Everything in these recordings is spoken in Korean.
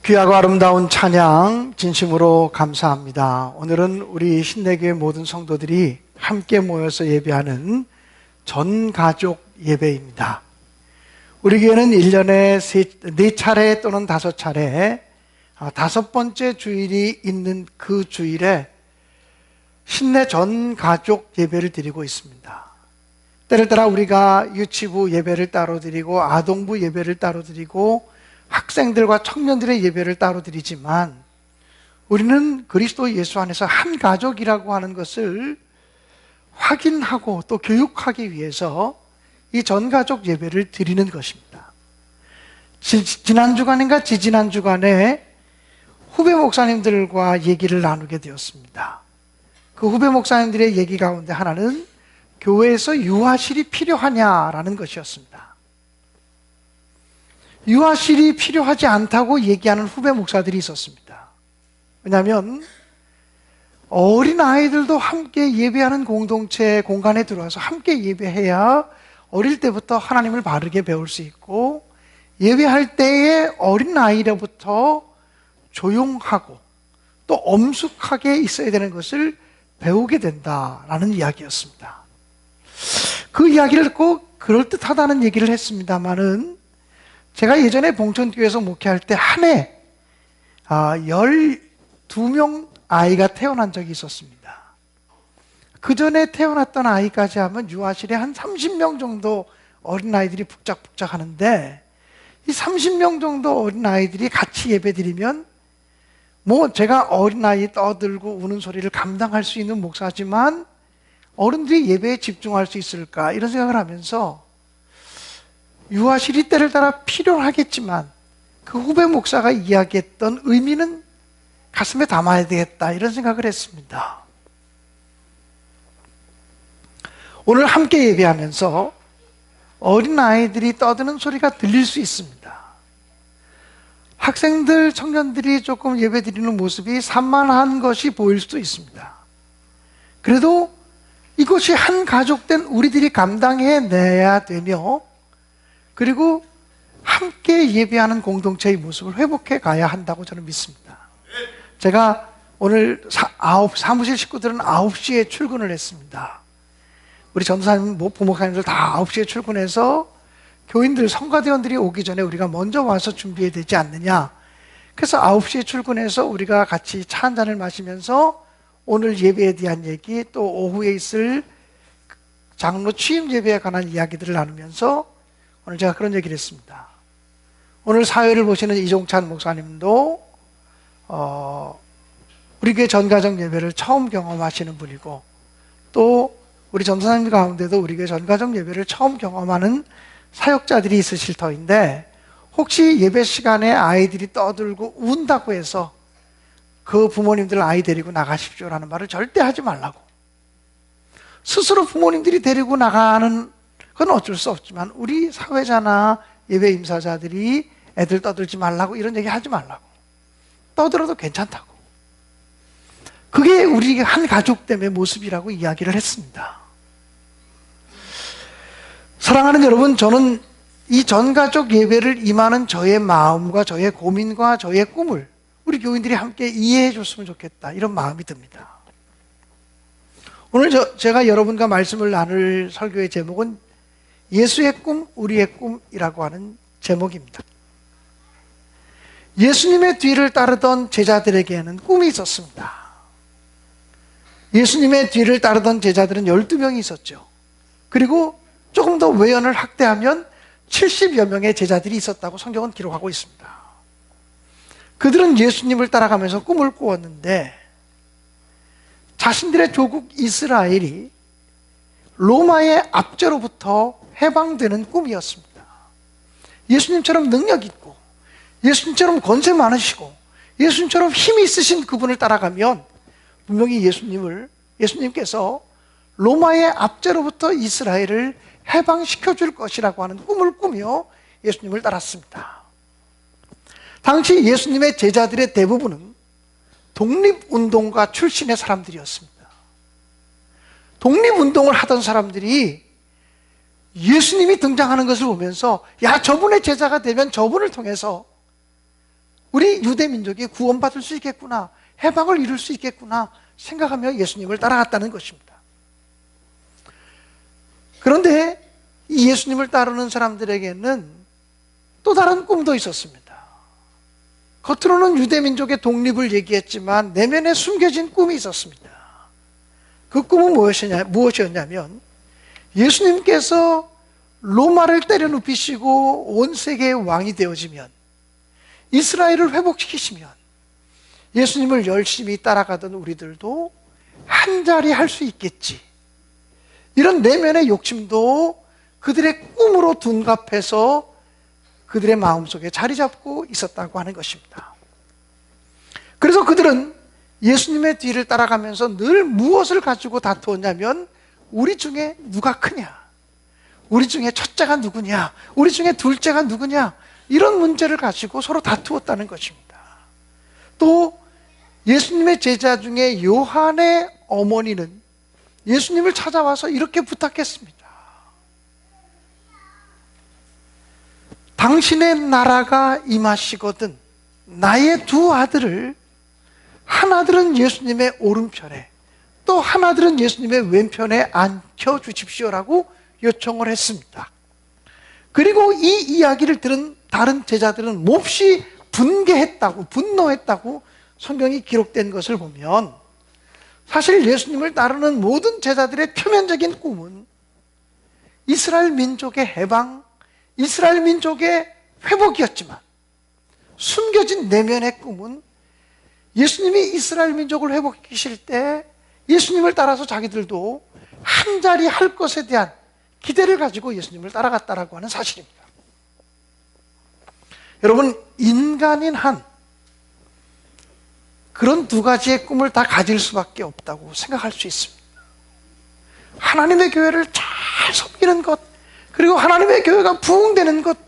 귀하고 아름다운 찬양 진심으로 감사합니다. 오늘은 우리 신내교회 모든 성도들이 함께 모여서 예배하는 전가족 예배입니다. 우리 교회는 1년에 4차례 또는 5차례 5번째 주일이 있는 그 주일에 신내 전가족 예배를 드리고 있습니다. 때를 따라 우리가 유치부 예배를 따로 드리고 아동부 예배를 따로 드리고 학생들과 청년들의 예배를 따로 드리지만 우리는 그리스도 예수 안에서 한 가족이라고 하는 것을 확인하고 또 교육하기 위해서 이 전가족 예배를 드리는 것입니다. 지난 주간인가 지지난 주간에 후배 목사님들과 얘기를 나누게 되었습니다. 그 후배 목사님들의 얘기 가운데 하나는 교회에서 유아실이 필요하냐라는 것이었습니다. 유아실이 필요하지 않다고 얘기하는 후배 목사들이 있었습니다. 왜냐하면 어린 아이들도 함께 예배하는 공동체 공간에 들어와서 함께 예배해야 어릴 때부터 하나님을 바르게 배울 수 있고 예배할 때에 어린 아이로부터 조용하고 또 엄숙하게 있어야 되는 것을 배우게 된다라는 이야기였습니다. 그 이야기를 꼭 그럴듯하다는 얘기를 했습니다마는 제가 예전에 봉천교회에서 목회할 때 한 해 12명 아이가 태어난 적이 있었습니다. 그 전에 태어났던 아이까지 하면 유아실에 한 30명 정도 어린아이들이 북적북적 하는데 이 30명 정도 어린아이들이 같이 예배드리면 제가 어린아이 떠들고 우는 소리를 감당할 수 있는 목사지만 어른들이 예배에 집중할 수 있을까 이런 생각을 하면서 유아실이 때를 따라 필요하겠지만 그 후배 목사가 이야기했던 의미는 가슴에 담아야 되겠다 이런 생각을 했습니다. 오늘 함께 예배하면서 어린아이들이 떠드는 소리가 들릴 수 있습니다. 학생들, 청년들이 조금 예배드리는 모습이 산만한 것이 보일 수도 있습니다. 그래도 이것이 한 가족된 우리들이 감당해내야 되며 그리고 함께 예배하는 공동체의 모습을 회복해 가야 한다고 저는 믿습니다. 제가 오늘 사무실 식구들은 9시에 출근을 했습니다. 우리 전도사님, 부목사님들 다 9시에 출근해서 교인들, 성가대원들이 오기 전에 우리가 먼저 와서 준비해야 되지 않느냐. 그래서 9시에 출근해서 우리가 같이 차 한 잔을 마시면서 오늘 예배에 대한 얘기 또 오후에 있을 장로 취임 예배에 관한 이야기들을 나누면서 오늘 제가 그런 얘기를 했습니다. 오늘 사회를 보시는 이종찬 목사님도 우리 교회 전가정 예배를 처음 경험하시는 분이고 또 우리 전도사님 가운데도 우리 교회 전가정 예배를 처음 경험하는 사역자들이 있으실 터인데 혹시 예배 시간에 아이들이 떠들고 운다고 해서 그 부모님들 아이 데리고 나가십시오라는 말을 절대 하지 말라고. 스스로 부모님들이 데리고 나가는 그건 어쩔 수 없지만 우리 사회자나 예배 임사자들이 애들 떠들지 말라고 이런 얘기 하지 말라고. 떠들어도 괜찮다고. 그게 우리 한 가족됨의 모습이라고 이야기를 했습니다. 사랑하는 여러분, 저는 이 전가족 예배를 임하는 저의 마음과 저의 고민과 저의 꿈을 우리 교인들이 함께 이해해 줬으면 좋겠다 이런 마음이 듭니다. 오늘 제가 여러분과 말씀을 나눌 설교의 제목은 예수의 꿈, 우리의 꿈이라고 하는 제목입니다. 예수님의 뒤를 따르던 제자들에게는 꿈이 있었습니다. 예수님의 뒤를 따르던 제자들은 12명이 있었죠. 그리고 조금 더 외연을 확대하면 70여 명의 제자들이 있었다고 성경은 기록하고 있습니다. 그들은 예수님을 따라가면서 꿈을 꾸었는데 자신들의 조국 이스라엘이 로마의 압제로부터 해방되는 꿈이었습니다. 예수님처럼 능력 있고 예수님처럼 권세 많으시고 예수님처럼 힘이 있으신 그분을 따라가면 분명히 예수님께서 로마의 압제로부터 이스라엘을 해방시켜 줄 것이라고 하는 꿈을 꾸며 예수님을 따랐습니다. 당시 예수님의 제자들의 대부분은 독립운동가 출신의 사람들이었습니다. 독립운동을 하던 사람들이 예수님이 등장하는 것을 보면서 야, 저분의 제자가 되면 저분을 통해서 우리 유대 민족이 구원받을 수 있겠구나, 해방을 이룰 수 있겠구나 생각하며 예수님을 따라갔다는 것입니다. 그런데 이 예수님을 따르는 사람들에게는 또 다른 꿈도 있었습니다. 겉으로는 유대 민족의 독립을 얘기했지만 내면에 숨겨진 꿈이 있었습니다. 그 꿈은 무엇이었냐면 예수님께서 로마를 때려눕히시고 온 세계의 왕이 되어지면, 이스라엘을 회복시키시면 예수님을 열심히 따라가던 우리들도 한 자리 할 수 있겠지, 이런 내면의 욕심도 그들의 꿈으로 둔갑해서 그들의 마음속에 자리 잡고 있었다고 하는 것입니다. 그래서 그들은 예수님의 뒤를 따라가면서 늘 무엇을 가지고 다투었냐면, 우리 중에 누가 크냐, 우리 중에 첫째가 누구냐, 우리 중에 둘째가 누구냐, 이런 문제를 가지고 서로 다투었다는 것입니다. 또 예수님의 제자 중에 요한의 어머니는 예수님을 찾아와서 이렇게 부탁했습니다. 당신의 나라가 임하시거든 나의 두 아들을, 한 아들은 예수님의 오른편에, 또 한 아들은 예수님의 왼편에 앉혀 주십시오라고 요청을 했습니다. 그리고 이 이야기를 들은 다른 제자들은 몹시 분노했다고 성경이 기록된 것을 보면, 사실 예수님을 따르는 모든 제자들의 표면적인 꿈은 이스라엘 민족의 해방, 이스라엘 민족의 회복이었지만, 숨겨진 내면의 꿈은 예수님이 이스라엘 민족을 회복시키실 때 예수님을 따라서 자기들도 한 자리 할 것에 대한 기대를 가지고 예수님을 따라갔다라고 하는 사실입니다. 여러분, 인간인 한 그런 두 가지의 꿈을 다 가질 수밖에 없다고 생각할 수 있습니다. 하나님의 교회를 잘 섬기는 것, 그리고 하나님의 교회가 부흥되는 것,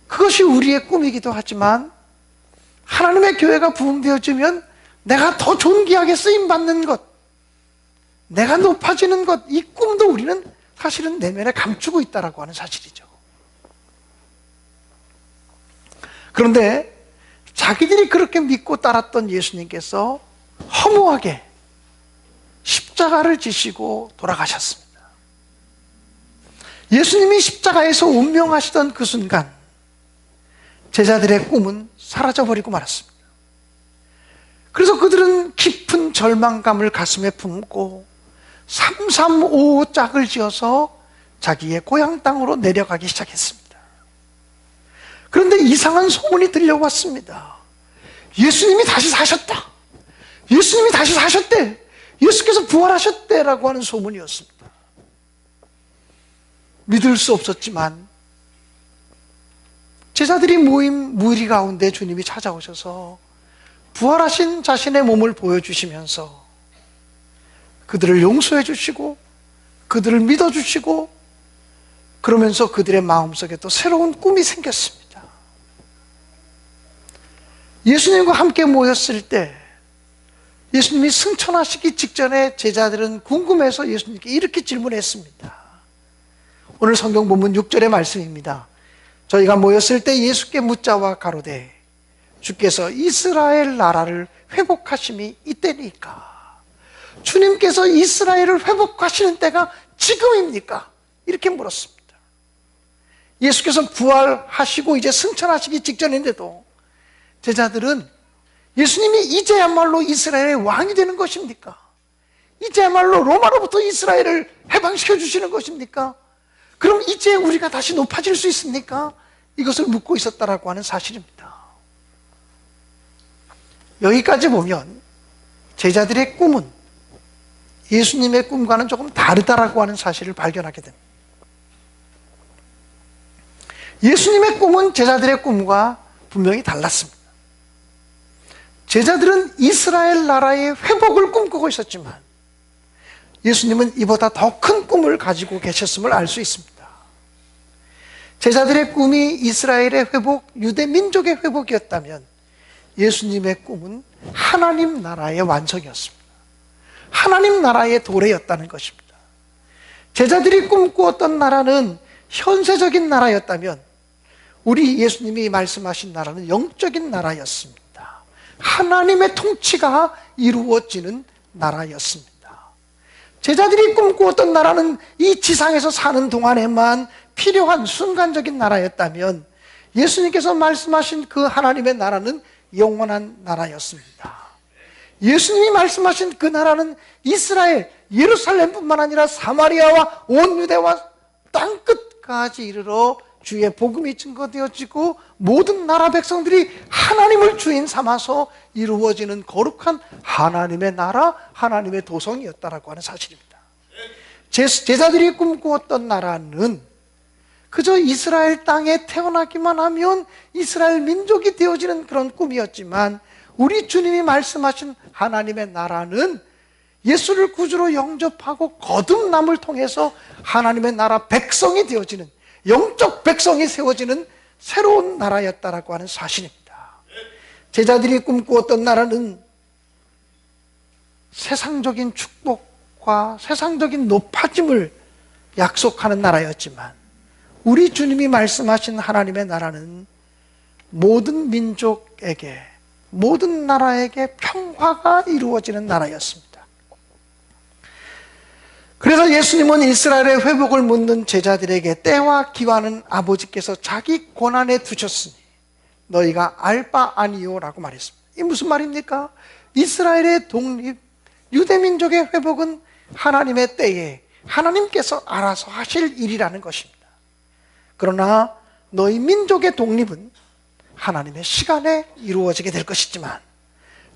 그것이 우리의 꿈이기도 하지만, 하나님의 교회가 부흥되어지면 내가 더 존귀하게 쓰임받는 것, 내가 높아지는 것, 이 꿈도 우리는 사실은 내면에 감추고 있다라고 하는 사실이죠. 그런데 자기들이 그렇게 믿고 따랐던 예수님께서 허무하게 십자가를 지시고 돌아가셨습니다. 예수님이 십자가에서 운명하시던 그 순간 제자들의 꿈은 사라져버리고 말았습니다. 그래서 그들은 깊은 절망감을 가슴에 품고 335 짝을 지어서 자기의 고향 땅으로 내려가기 시작했습니다. 그런데 이상한 소문이 들려왔습니다. 예수님이 다시 사셨다, 예수님이 다시 사셨대, 예수께서 부활하셨대라고 하는 소문이었습니다. 믿을 수 없었지만 제자들이 모인 무리 가운데 주님이 찾아오셔서 부활하신 자신의 몸을 보여주시면서 그들을 용서해 주시고 그들을 믿어주시고, 그러면서 그들의 마음속에 또 새로운 꿈이 생겼습니다. 예수님과 함께 모였을 때 예수님이 승천하시기 직전에 제자들은 궁금해서 예수님께 이렇게 질문했습니다. 오늘 성경 본문 6절의 말씀입니다. 저희가 모였을 때 예수께 묻자와 가로되 주께서 이스라엘 나라를 회복하심이 이때니까, 주님께서 이스라엘을 회복하시는 때가 지금입니까? 이렇게 물었습니다. 예수께서 부활하시고 이제 승천하시기 직전인데도 제자들은 예수님이 이제야말로 이스라엘의 왕이 되는 것입니까? 이제야말로 로마로부터 이스라엘을 해방시켜 주시는 것입니까? 그럼 이제 우리가 다시 높아질 수 있습니까? 이것을 묻고 있었다라고 하는 사실입니다. 여기까지 보면 제자들의 꿈은 예수님의 꿈과는 조금 다르다라고 하는 사실을 발견하게 됩니다. 예수님의 꿈은 제자들의 꿈과 분명히 달랐습니다. 제자들은 이스라엘 나라의 회복을 꿈꾸고 있었지만 예수님은 이보다 더 큰 꿈을 가지고 계셨음을 알 수 있습니다. 제자들의 꿈이 이스라엘의 회복, 유대 민족의 회복이었다면 예수님의 꿈은 하나님 나라의 완성이었습니다. 하나님 나라의 도래였다는 것입니다. 제자들이 꿈꾸었던 나라는 현세적인 나라였다면 우리 예수님이 말씀하신 나라는 영적인 나라였습니다. 하나님의 통치가 이루어지는 나라였습니다. 제자들이 꿈꾸었던 나라는 이 지상에서 사는 동안에만 필요한 순간적인 나라였다면, 예수님께서 말씀하신 그 하나님의 나라는 영원한 나라였습니다. 예수님이 말씀하신 그 나라는 이스라엘, 예루살렘뿐만 아니라 사마리아와 온 유대와 땅끝까지 이르러 주의 복음이 증거되어지고 모든 나라 백성들이 하나님을 주인 삼아서 이루어지는 거룩한 하나님의 나라, 하나님의 도성이었다라고 하는 사실입니다. 제자들이 꿈꾸었던 나라는 그저 이스라엘 땅에 태어나기만 하면 이스라엘 민족이 되어지는 그런 꿈이었지만, 우리 주님이 말씀하신 하나님의 나라는 예수를 구주로 영접하고 거듭남을 통해서 하나님의 나라 백성이 되어지는, 영적 백성이 세워지는 새로운 나라였다라고 하는 사실입니다. 제자들이 꿈꾸었던 나라는 세상적인 축복과 세상적인 높아짐을 약속하는 나라였지만, 우리 주님이 말씀하신 하나님의 나라는 모든 민족에게, 모든 나라에게 평화가 이루어지는 나라였습니다. 그래서 예수님은 이스라엘의 회복을 묻는 제자들에게 때와 기한은 아버지께서 자기 권한에 두셨으니 너희가 알 바 아니요 라고 말했습니다. 이게 무슨 말입니까? 이스라엘의 독립, 유대민족의 회복은 하나님의 때에 하나님께서 알아서 하실 일이라는 것입니다. 그러나 너희 민족의 독립은 하나님의 시간에 이루어지게 될 것이지만,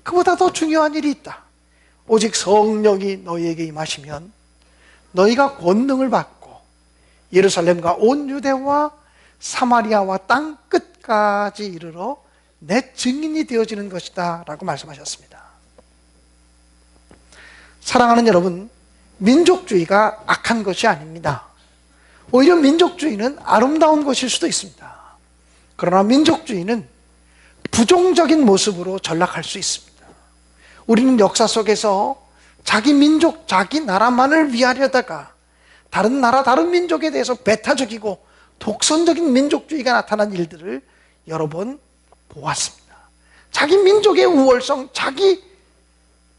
그보다 더 중요한 일이 있다. 오직 성령이 너희에게 임하시면 너희가 권능을 받고 예루살렘과 온 유대와 사마리아와 땅 끝까지 이르러 내 증인이 되어지는 것이다 라고 말씀하셨습니다. 사랑하는 여러분, 민족주의가 악한 것이 아닙니다. 오히려 민족주의는 아름다운 것일 수도 있습니다. 그러나 민족주의는 부정적인 모습으로 전락할 수 있습니다. 우리는 역사 속에서 자기 민족, 자기 나라만을 위하려다가 다른 나라, 다른 민족에 대해서 배타적이고 독선적인 민족주의가 나타난 일들을 여러 번 보았습니다. 자기 민족의 우월성, 자기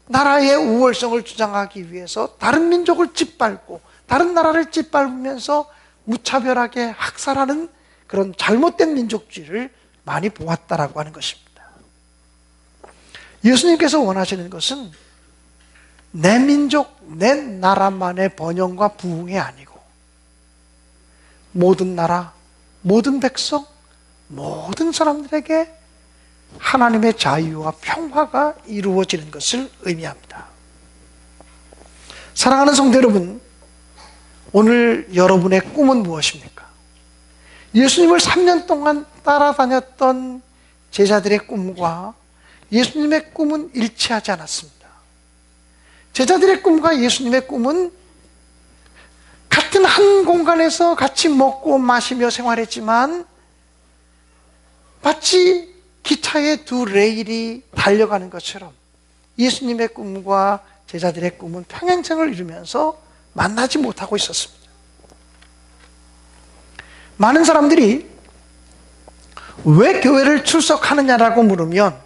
나라의 우월성을 주장하기 위해서 다른 민족을 짓밟고 다른 나라를 짓밟으면서 무차별하게 학살하는 그런 잘못된 민족주의를 많이 보았다라고 하는 것입니다. 예수님께서 원하시는 것은 내 민족, 내 나라만의 번영과 부흥이 아니고 모든 나라, 모든 백성, 모든 사람들에게 하나님의 자유와 평화가 이루어지는 것을 의미합니다. 사랑하는 성도 여러분, 오늘 여러분의 꿈은 무엇입니까? 예수님을 3년 동안 따라다녔던 제자들의 꿈과 예수님의 꿈은 일치하지 않았습니다. 제자들의 꿈과 예수님의 꿈은 같은 한 공간에서 같이 먹고 마시며 생활했지만 마치 기차의 두 레일이 달려가는 것처럼 예수님의 꿈과 제자들의 꿈은 평행선을 이루면서 만나지 못하고 있었습니다. 많은 사람들이 왜 교회를 출석하느냐라고 물으면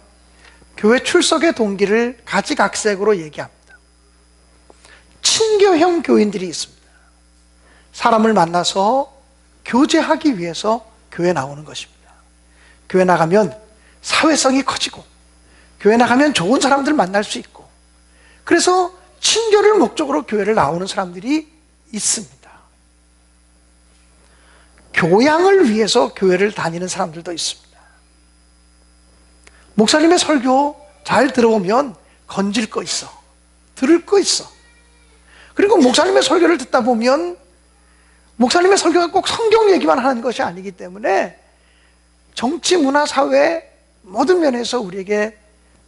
교회 출석의 동기를 가지각색으로 얘기합니다. 친교형 교인들이 있습니다. 사람을 만나서 교제하기 위해서 교회 나오는 것입니다. 교회 나가면 사회성이 커지고 교회 나가면 좋은 사람들 만날 수 있고, 그래서 친교를 목적으로 교회를 나오는 사람들이 있습니다. 교양을 위해서 교회를 다니는 사람들도 있습니다. 목사님의 설교 잘 들어보면 건질 거 있어, 들을 거 있어. 그리고 목사님의 설교를 듣다 보면 목사님의 설교가 꼭 성경 얘기만 하는 것이 아니기 때문에 정치, 문화, 사회 모든 면에서 우리에게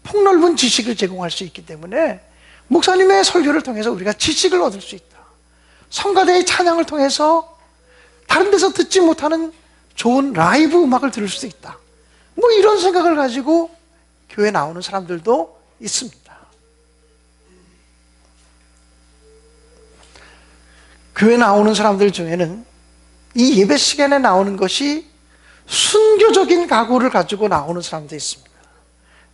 폭넓은 지식을 제공할 수 있기 때문에 목사님의 설교를 통해서 우리가 지식을 얻을 수 있다. 성가대의 찬양을 통해서 다른 데서 듣지 못하는 좋은 라이브 음악을 들을 수 있다. 뭐 이런 생각을 가지고 교회 나오는 사람들도 있습니다. 교회 나오는 사람들 중에는 이 예배 시간에 나오는 것이 순교적인 각오를 가지고 나오는 사람도 있습니다.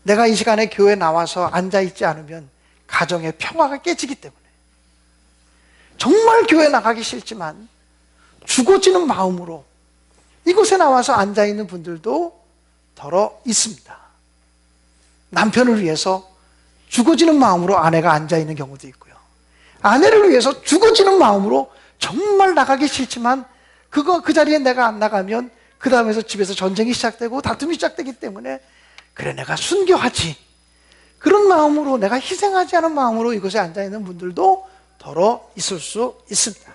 내가 이 시간에 교회 나와서 앉아있지 않으면 가정의 평화가 깨지기 때문에 정말 교회 나가기 싫지만 죽어지는 마음으로 이곳에 나와서 앉아있는 분들도 더러 있습니다. 남편을 위해서 죽어지는 마음으로 아내가 앉아있는 경우도 있고요. 아내를 위해서 죽어지는 마음으로 정말 나가기 싫지만 그 자리에 내가 안 나가면 그 다음에서 집에서 전쟁이 시작되고 다툼이 시작되기 때문에 그래 내가 순교하지, 그런 마음으로, 내가 희생하지 않은 마음으로 이곳에 앉아있는 분들도 더러 있을 수 있습니다.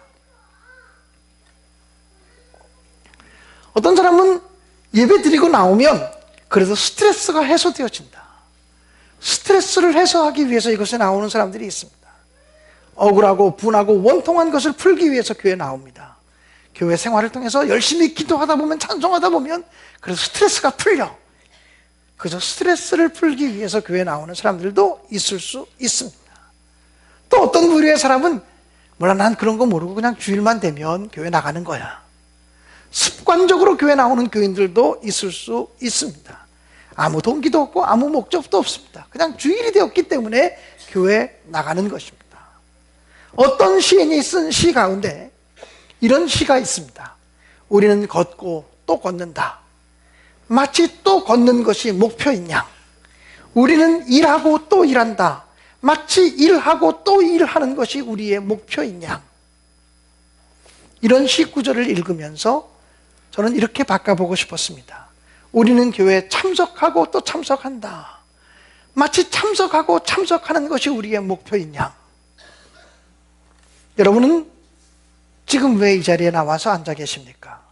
어떤 사람은 예배 드리고 나오면 그래도 스트레스가 해소되어진다. 스트레스를 해소하기 위해서 이곳에 나오는 사람들이 있습니다. 억울하고 분하고 원통한 것을 풀기 위해서 교회에 나옵니다. 교회 생활을 통해서 열심히 기도하다 보면, 찬송하다 보면 그래서 스트레스가 풀려. 그저 스트레스를 풀기 위해서 교회에 나오는 사람들도 있을 수 있습니다. 또 어떤 부류의 사람은 몰라, 난 그런 거 모르고 그냥 주일만 되면 교회 나가는 거야. 습관적으로 교회 나오는 교인들도 있을 수 있습니다. 아무 동기도 없고 아무 목적도 없습니다. 그냥 주일이 되었기 때문에 교회 나가는 것입니다. 어떤 시인이 쓴 시 가운데 이런 시가 있습니다. 우리는 걷고 또 걷는다. 마치 또 걷는 것이 목표인 양. 우리는 일하고 또 일한다. 마치 일하고 또 일하는 것이 우리의 목표인 양. 이런 시 구절을 읽으면서 저는 이렇게 바꿔보고 싶었습니다. 우리는 교회에 참석하고 또 참석한다. 마치 참석하고 참석하는 것이 우리의 목표인 양. 여러분은 지금 왜 이 자리에 나와서 앉아 계십니까?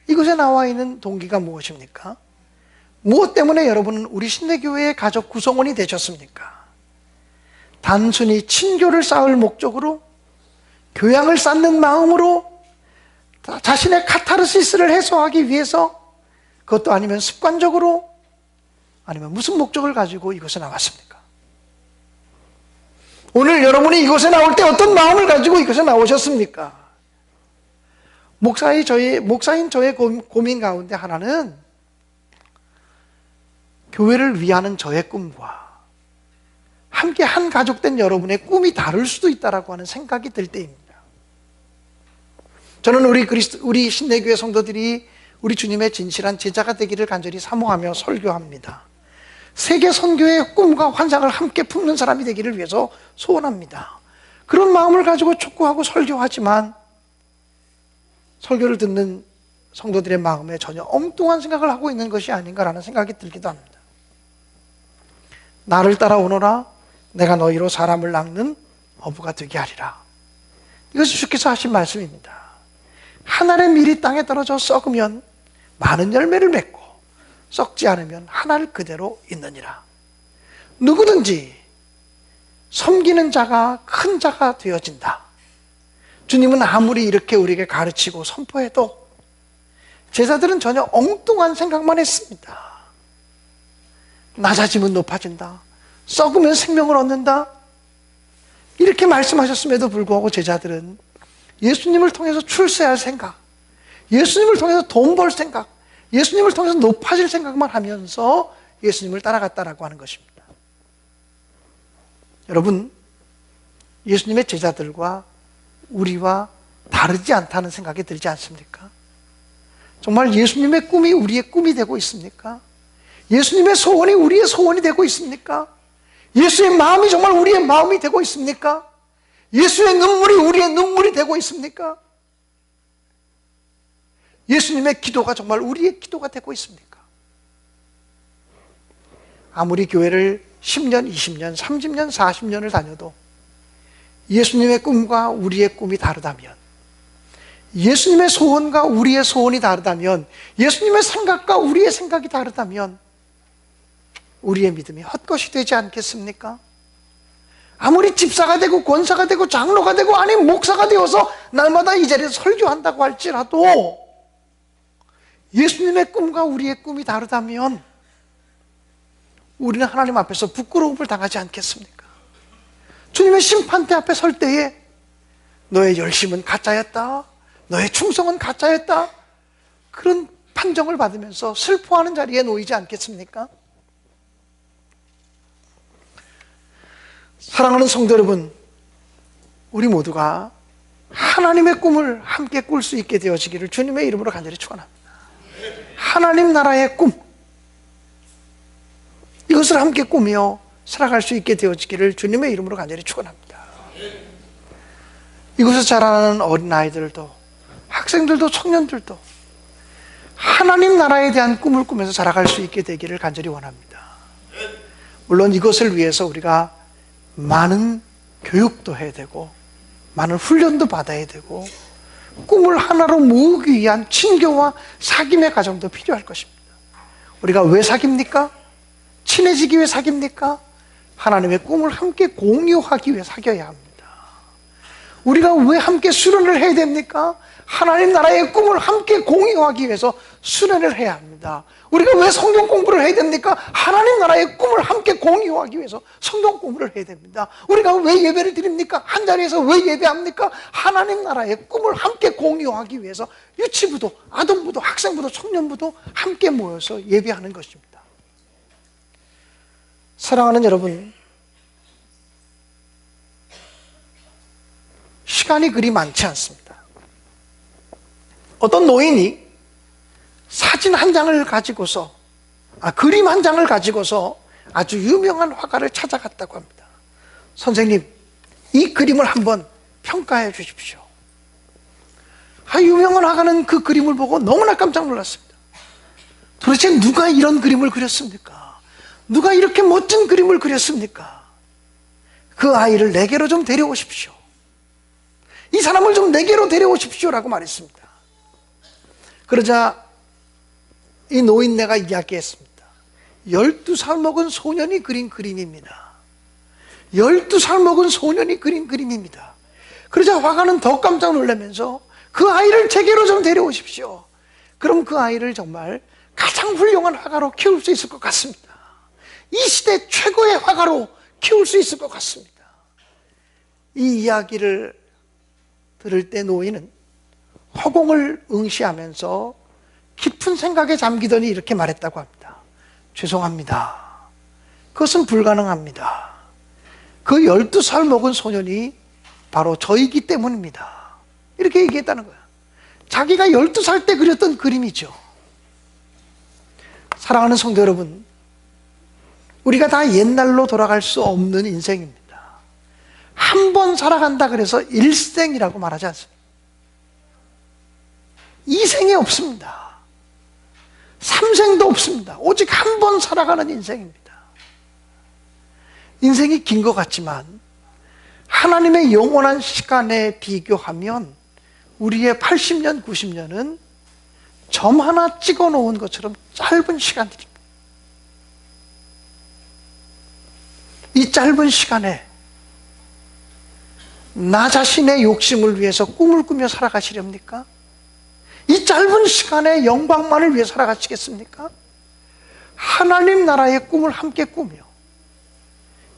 이곳에 나와 있는 동기가 무엇입니까? 무엇 때문에 여러분은 우리 신대교회의 가족 구성원이 되셨습니까? 단순히 친교를 쌓을 목적으로, 교양을 쌓는 마음으로, 자신의 카타르시스를 해소하기 위해서, 그것도 아니면 습관적으로, 아니면 무슨 목적을 가지고 이곳에 나왔습니까? 오늘 여러분이 이곳에 나올 때 어떤 마음을 가지고 이곳에 나오셨습니까? 목사인 저의 고민 가운데 하나는 교회를 위하는 저의 꿈과 함께 한 가족된 여러분의 꿈이 다를 수도 있다라고 하는 생각이 들 때입니다. 저는 우리 신대교회 성도들이 우리 주님의 진실한 제자가 되기를 간절히 사모하며 설교합니다. 세계 선교의 꿈과 환상을 함께 품는 사람이 되기를 위해서 소원합니다. 그런 마음을 가지고 촉구하고 설교하지만 설교를 듣는 성도들의 마음에 전혀 엉뚱한 생각을 하고 있는 것이 아닌가라는 생각이 들기도 합니다. 나를 따라오너라, 내가 너희로 사람을 낚는 어부가 되게 하리라. 이것이 주께서 하신 말씀입니다. 한 알의 밀이 땅에 떨어져 썩으면 많은 열매를 맺고 썩지 않으면 한 알 그대로 있느니라. 누구든지 섬기는 자가 큰 자가 되어진다. 주님은 아무리 이렇게 우리에게 가르치고 선포해도 제자들은 전혀 엉뚱한 생각만 했습니다. 낮아지면 높아진다. 썩으면 생명을 얻는다. 이렇게 말씀하셨음에도 불구하고 제자들은 예수님을 통해서 출세할 생각, 예수님을 통해서 돈 벌 생각, 예수님을 통해서 높아질 생각만 하면서 예수님을 따라갔다라고 하는 것입니다. 여러분, 예수님의 제자들과 우리와 다르지 않다는 생각이 들지 않습니까? 정말 예수님의 꿈이 우리의 꿈이 되고 있습니까? 예수님의 소원이 우리의 소원이 되고 있습니까? 예수의 마음이 정말 우리의 마음이 되고 있습니까? 예수의 눈물이 우리의 눈물이 되고 있습니까? 예수님의 기도가 정말 우리의 기도가 되고 있습니까? 아무리 교회를 10년, 20년, 30년, 40년을 다녀도 예수님의 꿈과 우리의 꿈이 다르다면, 예수님의 소원과 우리의 소원이 다르다면, 예수님의 생각과 우리의 생각이 다르다면 우리의 믿음이 헛것이 되지 않겠습니까? 아무리 집사가 되고 권사가 되고 장로가 되고 아니면 목사가 되어서 날마다 이 자리에서 설교한다고 할지라도 예수님의 꿈과 우리의 꿈이 다르다면 우리는 하나님 앞에서 부끄러움을 당하지 않겠습니까? 주님의 심판대 앞에 설 때에 너의 열심은 가짜였다, 너의 충성은 가짜였다, 그런 판정을 받으면서 슬퍼하는 자리에 놓이지 않겠습니까? 사랑하는 성도 여러분, 우리 모두가 하나님의 꿈을 함께 꿀 수 있게 되어지기를 주님의 이름으로 간절히 축원합니다. 하나님 나라의 꿈, 이것을 함께 꾸며 살아갈 수 있게 되어지기를 주님의 이름으로 간절히 축원합니다. 이곳에서 자라나는 어린아이들도, 학생들도, 청년들도 하나님 나라에 대한 꿈을 꾸면서 자라갈 수 있게 되기를 간절히 원합니다. 물론 이것을 위해서 우리가 많은 교육도 해야 되고 많은 훈련도 받아야 되고 꿈을 하나로 모으기 위한 친교와 사귐의 과정도 필요할 것입니다. 우리가 왜 사귑니까? 친해지기 위해 사귑니까? 하나님의 꿈을 함께 공유하기 위해 사귀어야 합니다. 우리가 왜 함께 수련을 해야 됩니까? 하나님 나라의 꿈을 함께 공유하기 위해서 수련을 해야 합니다. 우리가 왜 성경 공부를 해야 됩니까? 하나님 나라의 꿈을 함께 공유하기 위해서 성경 공부를 해야 됩니다. 우리가 왜 예배를 드립니까? 한 자리에서 왜 예배합니까? 하나님 나라의 꿈을 함께 공유하기 위해서 유치부도, 아동부도, 학생부도, 청년부도 함께 모여서 예배하는 것입니다. 사랑하는 여러분, 시간이 그리 많지 않습니다. 어떤 노인이 사진 한 장을 가지고서, 그림 한 장을 가지고서 아주 유명한 화가를 찾아갔다고 합니다. 선생님, 이 그림을 한번 평가해 주십시오. 유명한 화가는 그 그림을 보고 너무나 깜짝 놀랐습니다. 도대체 누가 이런 그림을 그렸습니까? 누가 이렇게 멋진 그림을 그렸습니까? 그 아이를 내게로 좀 데려오십시오. 이 사람을 좀 내게로 데려오십시오라고 말했습니다. 그러자 이 노인네가 이야기했습니다. 12살 먹은 소년이 그린 그림입니다. 12살 먹은 소년이 그린 그림입니다. 그러자 화가는 더 깜짝 놀라면서 그 아이를 제게로 좀 데려오십시오. 그럼 그 아이를 정말 가장 훌륭한 화가로 키울 수 있을 것 같습니다. 이 시대 최고의 화가로 키울 수 있을 것 같습니다. 이 이야기를 들을 때 노인은 허공을 응시하면서 깊은 생각에 잠기더니 이렇게 말했다고 합니다. 죄송합니다. 그것은 불가능합니다. 그 12살 먹은 소년이 바로 저이기 때문입니다. 이렇게 얘기했다는 거예요. 자기가 12살 때 그렸던 그림이죠. 사랑하는 성도 여러분, 우리가 다 옛날로 돌아갈 수 없는 인생입니다. 한 번 살아간다 그래서 일생이라고 말하지 않습니다. 이생이 없습니다. 삼생도 없습니다. 오직 한 번 살아가는 인생입니다. 인생이 긴 것 같지만 하나님의 영원한 시간에 비교하면 우리의 80년, 90년은 점 하나 찍어 놓은 것처럼 짧은 시간들입니다. 이 짧은 시간에 나 자신의 욕심을 위해서 꿈을 꾸며 살아가시렵니까? 이 짧은 시간에 영광만을 위해 살아가시겠습니까? 하나님 나라의 꿈을 함께 꾸며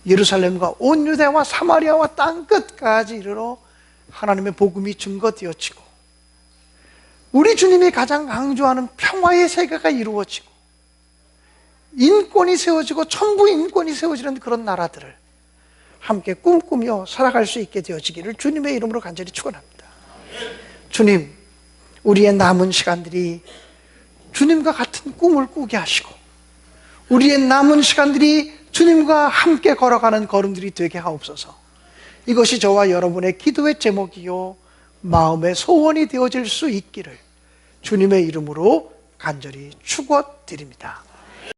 예루살렘과 온 유대와 사마리아와 땅끝까지 이르러 하나님의 복음이 증거되어지고 우리 주님이 가장 강조하는 평화의 세계가 이루어지고 인권이 세워지고 천부 인권이 세워지는 그런 나라들을 함께 꿈꾸며 살아갈 수 있게 되어지기를 주님의 이름으로 간절히 축원합니다. 주님, 우리의 남은 시간들이 주님과 같은 꿈을 꾸게 하시고 우리의 남은 시간들이 주님과 함께 걸어가는 걸음들이 되게 하옵소서. 이것이 저와 여러분의 기도의 제목이요 마음의 소원이 되어질 수 있기를 주님의 이름으로 간절히 축원드립니다.